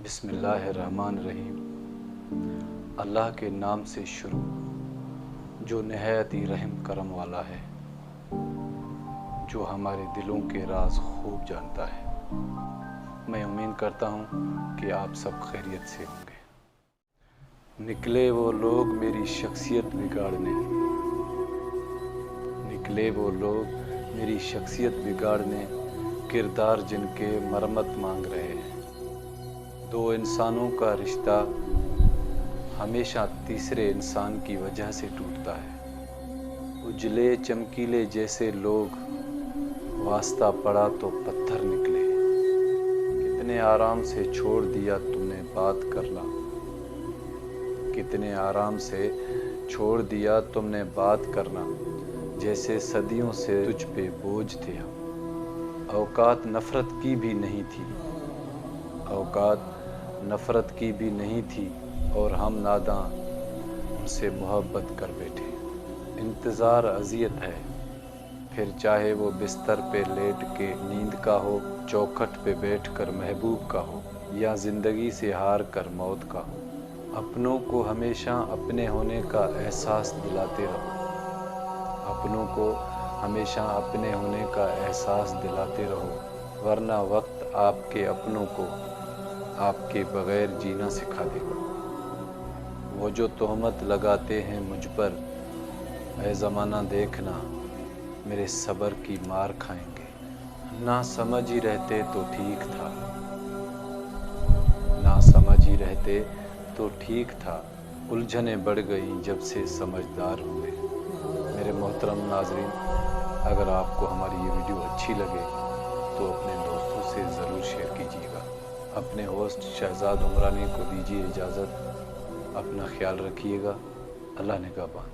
बिस्मिल्लाहिर्रहमानिर्रहीम। अल्लाह के नाम से शुरू जो नहायत ही रहम करम वाला है, जो हमारे दिलों के राज खूब जानता है। मैं उम्मीद करता हूँ कि आप सब खैरियत से होंगे। निकले वो लोग मेरी शख्सियत बिगाड़ने, निकले वो लोग मेरी शख्सियत बिगाड़ने, किरदार जिनके मरम्मत मांग रहे हैं। दो इंसानों का रिश्ता हमेशा तीसरे इंसान की वजह से टूटता है। उजले चमकीले जैसे लोग, वास्ता पड़ा तो पत्थर निकले। कितने आराम से छोड़ दिया तुमने बात करना, कितने आराम से छोड़ दिया तुमने बात करना, जैसे सदियों से तुझ पे बोझ थे हम। औकात नफ़रत की भी नहीं थी, औकात नफ़रत की भी नहीं थी, और हम नादां उनसे मोहब्बत कर बैठे। इंतज़ार अज़ियत है, फिर चाहे वो बिस्तर पे लेट के नींद का हो, चौखट पे बैठ कर महबूब का हो, या ज़िंदगी से हार कर मौत का हो। अपनों को हमेशा अपने होने का एहसास दिलाते रहो, अपनों को हमेशा अपने होने का एहसास दिलाते रहो, वरना वक्त आपके अपनों को आपके बग़ैर जीना सिखा देगा। वो जो तोहमत लगाते हैं मुझ पर, ऐ ज़माना देखना मेरे सब्र की मार खाएंगे। ना समझ ही रहते तो ठीक था, ना समझ ही रहते तो ठीक था, उलझनें बढ़ गईं जब से समझदार हुए। मेरे मोहतरम नाज़रीन, अगर आपको हमारी ये वीडियो अच्छी लगे तो अपने दोस्तों से ज़रूर शेयर कीजिएगा। अपने होस्ट शहजाद उमरानी को दीजिए इजाज़त। अपना ख्याल रखिएगा। अल्लाह निगहबान।